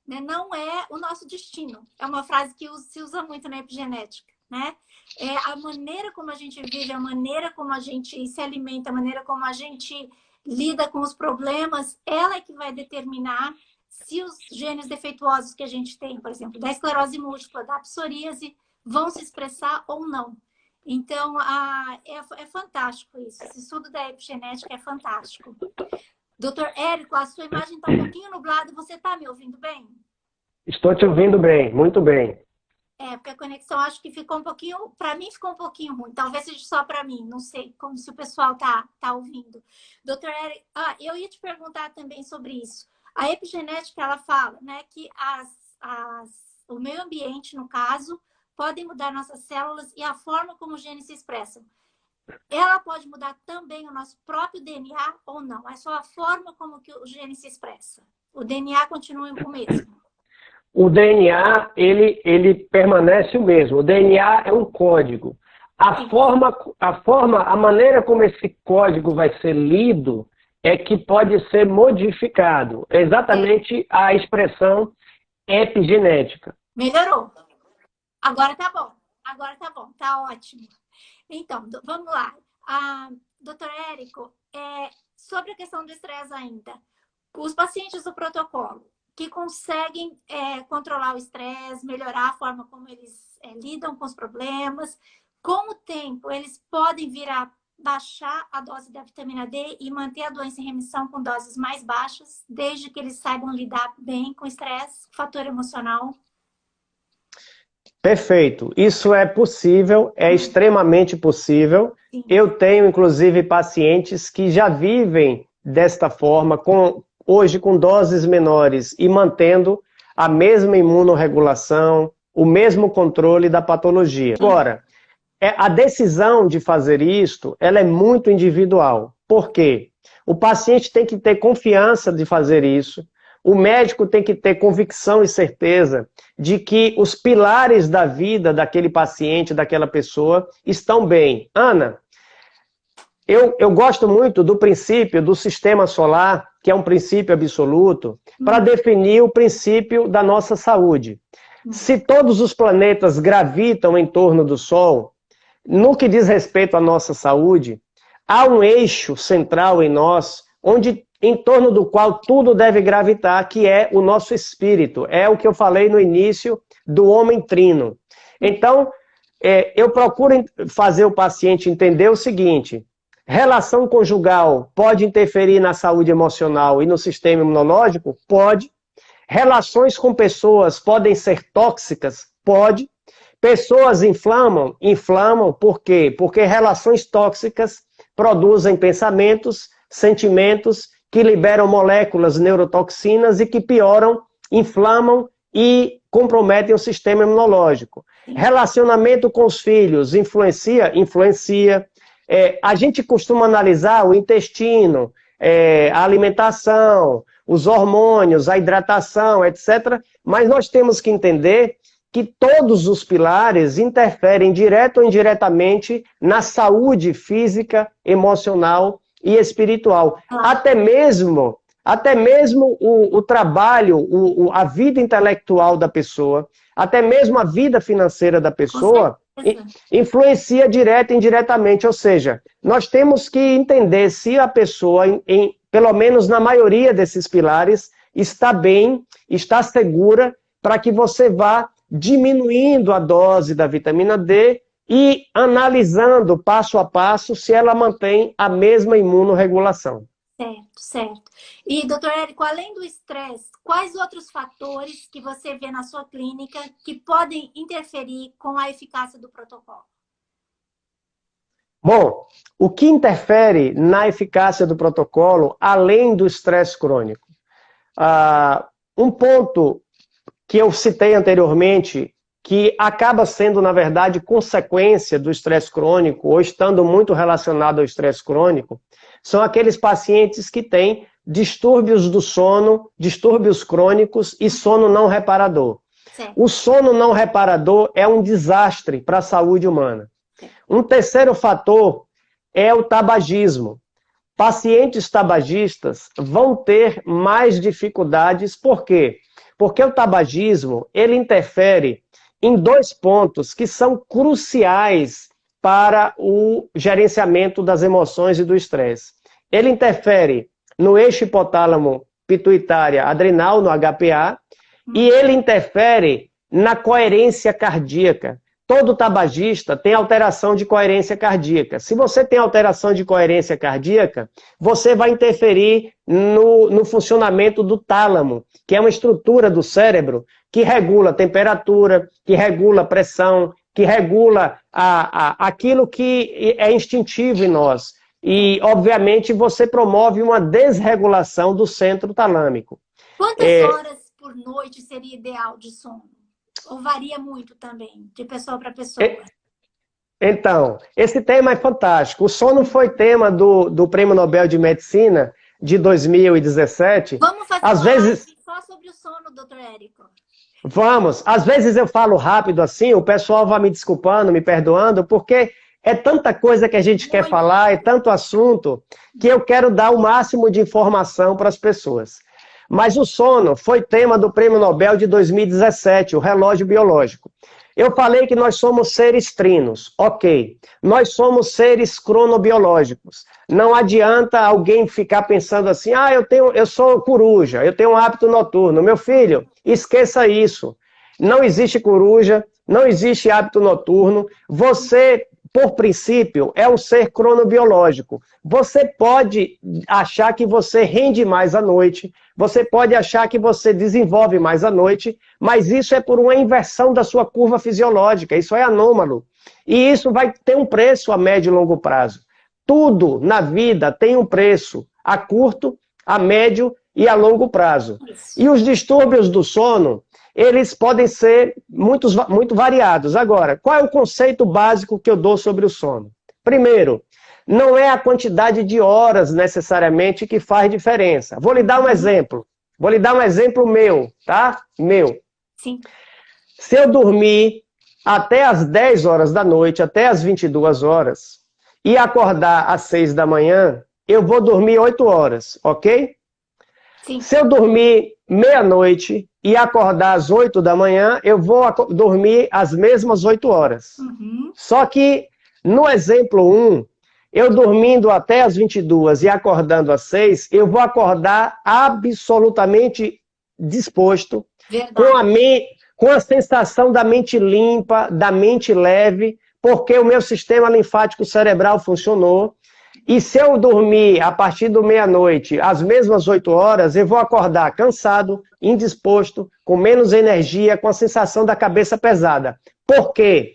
né, não é o nosso destino. É uma frase que se usa muito na epigenética, né? É a maneira como a gente vive, a maneira como a gente se alimenta, a maneira como a gente lida com os problemas, ela é que vai determinar se os genes defeituosos que a gente tem, por exemplo, da esclerose múltipla, da psoríase, vão se expressar ou não. Então, é fantástico isso. Esse estudo da epigenética é fantástico. Doutor Érico, a sua imagem está um pouquinho nublada. Você está me ouvindo bem? Estou te ouvindo bem, muito bem. Porque a conexão acho que ficou um pouquinho, para mim ficou um pouquinho ruim. Talvez seja só para mim, não sei como se o pessoal tá ouvindo. Doutor Eric, eu ia te perguntar também sobre isso. A epigenética, ela fala, né, que o meio ambiente, no caso, podem mudar nossas células e a forma como os genes se expressam. Ela pode mudar também o nosso próprio DNA ou não? É só a forma como que o gene se expressa. O DNA continua o mesmo. O DNA, ele permanece o mesmo. O DNA é um código. A maneira como esse código vai ser lido é que pode ser modificado. É exatamente a expressão epigenética. Melhorou. Agora tá bom. Tá ótimo. Então, vamos lá. Doutor Érico, sobre a questão do estresse ainda. Os pacientes do protocolo que conseguem controlar o estresse, melhorar a forma como eles lidam com os problemas, com o tempo, eles podem vir a baixar a dose da vitamina D e manter a doença em remissão com doses mais baixas, desde que eles saibam lidar bem com o estresse, fator emocional. Perfeito. Isso é possível, é extremamente possível. Sim. Eu tenho, inclusive, pacientes que já vivem desta forma, hoje com doses menores e mantendo a mesma imunorregulação, o mesmo controle da patologia. Agora, a decisão de fazer isto, ela é muito individual. Por quê? O paciente tem que ter confiança de fazer isso, o médico tem que ter convicção e certeza de que os pilares da vida daquele paciente, daquela pessoa, estão bem. Ana, eu gosto muito do princípio do sistema solar, que é um princípio absoluto, para definir o princípio da nossa saúde. Se todos os planetas gravitam em torno do Sol, no que diz respeito à nossa saúde, há um eixo central em nós, em torno do qual tudo deve gravitar, que é o nosso espírito. É o que eu falei no início do homem trino. Então, eu procuro fazer o paciente entender o seguinte: relação conjugal pode interferir na saúde emocional e no sistema imunológico? Pode. Relações com pessoas podem ser tóxicas? Pode. Pessoas inflamam? Inflamam. Por quê? Porque relações tóxicas produzem pensamentos, sentimentos que liberam moléculas neurotoxinas e que pioram, inflamam e comprometem o sistema imunológico. Relacionamento com os filhos influencia? Influencia. A gente costuma analisar o intestino, a alimentação, os hormônios, a hidratação, etc. Mas nós temos que entender que todos os pilares interferem direto ou indiretamente na saúde física, emocional e espiritual. Até mesmo o trabalho, a vida intelectual da pessoa, até mesmo a vida financeira da pessoa influencia direto e indiretamente. Ou seja, nós temos que entender se a pessoa, pelo menos na maioria desses pilares, está bem, está segura, para que você vá diminuindo a dose da vitamina D e analisando passo a passo se ela mantém a mesma imunorregulação. Certo. E, doutor Érico, além do estresse, quais outros fatores que você vê na sua clínica que podem interferir com a eficácia do protocolo? Bom, o que interfere na eficácia do protocolo, além do estresse crônico? Um ponto que eu citei anteriormente, que acaba sendo, na verdade, consequência do estresse crônico, ou estando muito relacionado ao estresse crônico, são aqueles pacientes que têm distúrbios do sono, distúrbios crônicos e sono não reparador. Sim. O sono não reparador é um desastre para a saúde humana. Um terceiro fator é o tabagismo. Pacientes tabagistas vão ter mais dificuldades, por quê? Porque o tabagismo, ele interfere em 2 pontos que são cruciais para o gerenciamento das emoções e do estresse. Ele interfere no eixo hipotálamo pituitária adrenal, no HPA, e ele interfere na coerência cardíaca. Todo tabagista tem alteração de coerência cardíaca. Se você tem alteração de coerência cardíaca, você vai interferir no funcionamento do tálamo, que é uma estrutura do cérebro que regula a temperatura, que regula a pressão, que regula aquilo que é instintivo em nós. E, obviamente, você promove uma desregulação do centro talâmico. Quantas horas por noite seria ideal de sono? Ou varia muito também, de pessoa para pessoa? Então, esse tema é fantástico. O sono foi tema do Prêmio Nobel de Medicina de 2017. Vamos fazer Às vezes só sobre o sono, doutor Érico. Vamos. Às vezes eu falo rápido assim, o pessoal vai me desculpando, me perdoando, porque é tanta coisa que a gente quer falar, é tanto assunto, que eu quero dar o máximo de informação para as pessoas. Mas o sono foi tema do Prêmio Nobel de 2017, o relógio biológico. Eu falei que nós somos seres trinos, ok. Nós somos seres cronobiológicos. Não adianta alguém ficar pensando assim, eu sou coruja, eu tenho um hábito noturno. Meu filho, esqueça isso. Não existe coruja, não existe hábito noturno. Você, por princípio, é um ser cronobiológico. Você pode achar que você rende mais à noite, você pode achar que você desenvolve mais à noite, mas isso é por uma inversão da sua curva fisiológica, isso é anômalo. E isso vai ter um preço a médio e longo prazo. Tudo na vida tem um preço a curto, a médio e a longo prazo. E os distúrbios do sono, eles podem ser muito variados. Agora, qual é o conceito básico que eu dou sobre o sono? Primeiro, não é a quantidade de horas necessariamente que faz diferença. Vou lhe dar um exemplo. Vou lhe dar um exemplo meu, tá? Meu. Sim. Se eu dormir até as 10 horas da noite, até as 22 horas, e acordar às 6 da manhã, eu vou dormir 8 horas, ok? Sim. Se eu dormir meia-noite e acordar às 8 da manhã, eu vou dormir as mesmas 8 horas. Uhum. Só que, no exemplo 1, eu dormindo até as 22 e acordando às 6, eu vou acordar absolutamente disposto, com a sensação da mente limpa, da mente leve, porque o meu sistema linfático cerebral funcionou. E se eu dormir a partir do meia-noite, às mesmas 8 horas, eu vou acordar cansado, indisposto, com menos energia, com a sensação da cabeça pesada. Por quê?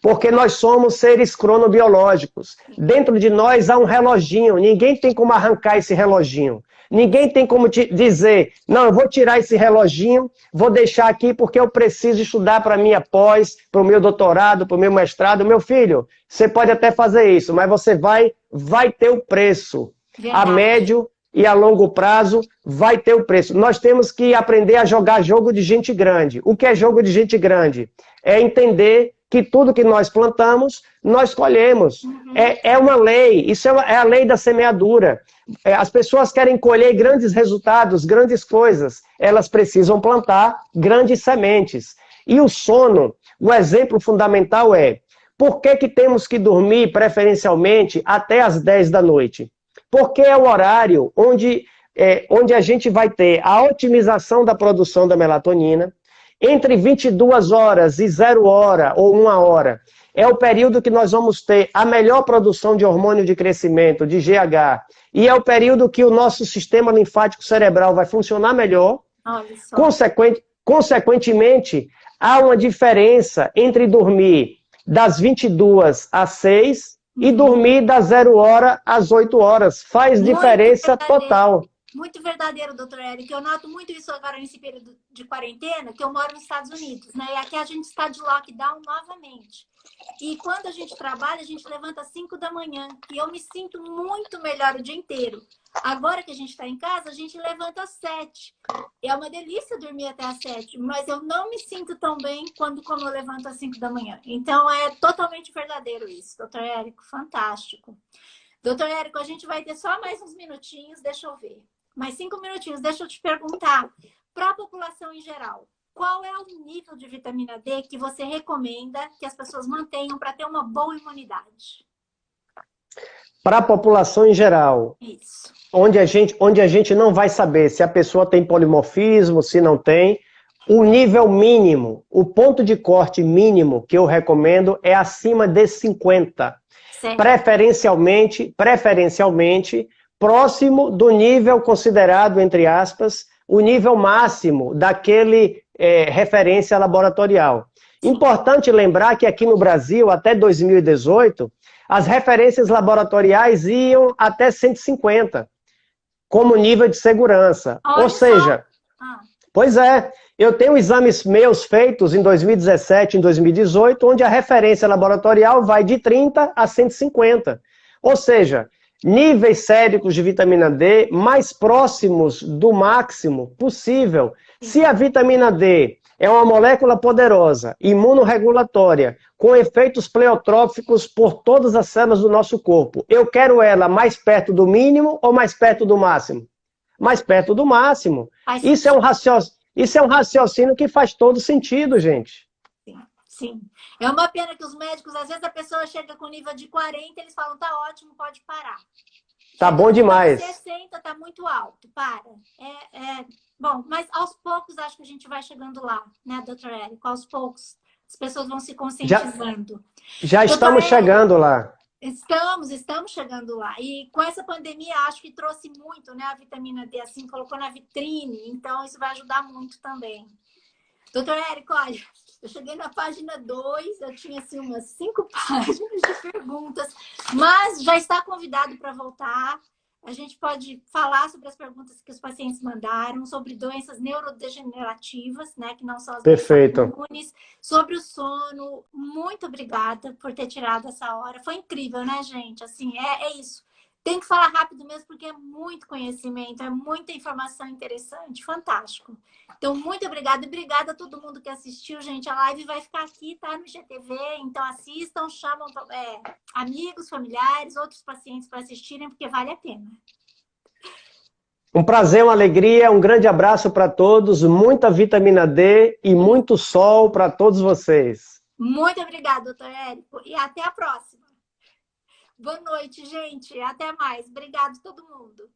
Porque nós somos seres cronobiológicos. Dentro de nós há um reloginho. Ninguém tem como arrancar esse reloginho. Ninguém tem como te dizer, não, eu vou tirar esse reloginho, vou deixar aqui porque eu preciso estudar para a minha pós, para o meu doutorado, para o meu mestrado. Meu filho, você pode até fazer isso, mas você vai ter o preço. Verdade. A médio e a longo prazo vai ter o preço. Nós temos que aprender a jogar jogo de gente grande. O que é jogo de gente grande? É entender que tudo que nós plantamos, nós colhemos. Uhum. É uma lei, isso é a lei da semeadura. As pessoas querem colher grandes resultados, grandes coisas. Elas precisam plantar grandes sementes. E o sono, o exemplo fundamental é, por que temos que dormir preferencialmente até as 10 da noite? Porque é o horário onde a gente vai ter a otimização da produção da melatonina. Entre 22 horas e 0 hora ou 1 hora, é o período que nós vamos ter a melhor produção de hormônio de crescimento, de GH, e é o período que o nosso sistema linfático cerebral vai funcionar melhor. Consequentemente, há uma diferença entre dormir das 22 às 6 e dormir das 0 hora às 8 horas. Faz diferença total. muito verdadeiro, doutor Érico. Eu noto muito isso agora nesse período de quarentena, que eu moro nos Estados Unidos, né? E aqui a gente está de lockdown novamente. E quando a gente trabalha, a gente levanta às 5 da manhã. E eu me sinto muito melhor o dia inteiro. Agora que a gente está em casa, a gente levanta às 7. É uma delícia dormir até às 7, mas eu não me sinto tão bem como eu levanto às 5 da manhã. Então, é totalmente verdadeiro isso, doutor Érico. Fantástico. Doutor Érico, a gente vai ter só mais uns minutinhos, deixa eu ver. Mais 5 minutinhos, deixa eu te perguntar. Para a população em geral, qual é o nível de vitamina D que você recomenda que as pessoas mantenham para ter uma boa imunidade? Para a população em geral, Isso. onde a gente não vai saber se a pessoa tem polimorfismo, se não tem, o nível mínimo, o ponto de corte mínimo que eu recomendo é acima de 50. Certo. Preferencialmente, próximo do nível considerado, entre aspas, o nível máximo daquele referência laboratorial. Importante lembrar que aqui no Brasil, até 2018, as referências laboratoriais iam até 150, como nível de segurança. Olha Ou seja, pois é, eu tenho exames meus feitos em 2017 e em 2018, onde a referência laboratorial vai de 30 a 150. Ou seja, níveis séricos de vitamina D mais próximos do máximo possível. Se a vitamina D é uma molécula poderosa, imunorregulatória, com efeitos pleotróficos por todas as células do nosso corpo, eu quero ela mais perto do mínimo ou mais perto do máximo? Mais perto do máximo. Isso é um raciocínio que faz todo sentido, gente. Sim. É uma pena que os médicos, às vezes a pessoa chega com nível de 40, eles falam, tá ótimo, pode parar. Tá bom demais. 60 tá muito alto, para. Bom, mas aos poucos acho que a gente vai chegando lá, né, doutor Érico? Aos poucos as pessoas vão se conscientizando. Já estamos chegando lá. Estamos chegando lá. E com essa pandemia, acho que trouxe muito, né, a vitamina D, assim, colocou na vitrine. Então, isso vai ajudar muito também. Doutor Érico, olha, eu cheguei na página 2, eu tinha, assim, umas 5 páginas de perguntas, mas já está convidado para voltar. A gente pode falar sobre as perguntas que os pacientes mandaram, sobre doenças neurodegenerativas, né, que não são as Perfeito. comuns, sobre o sono. Muito obrigada por ter tirado essa hora. Foi incrível, né, gente? Assim, é isso. Tem que falar rápido mesmo, porque é muito conhecimento, é muita informação interessante, fantástico. Então, muito obrigada. E obrigada a todo mundo que assistiu, gente. A live vai ficar aqui, tá? No IGTV. Então, assistam, chamam amigos, familiares, outros pacientes para assistirem, porque vale a pena. Um prazer, uma alegria, um grande abraço para todos, muita vitamina D e muito sol para todos vocês. Muito obrigada, doutor Érico. E até a próxima. Boa noite, gente. Até mais. Obrigado a todo mundo.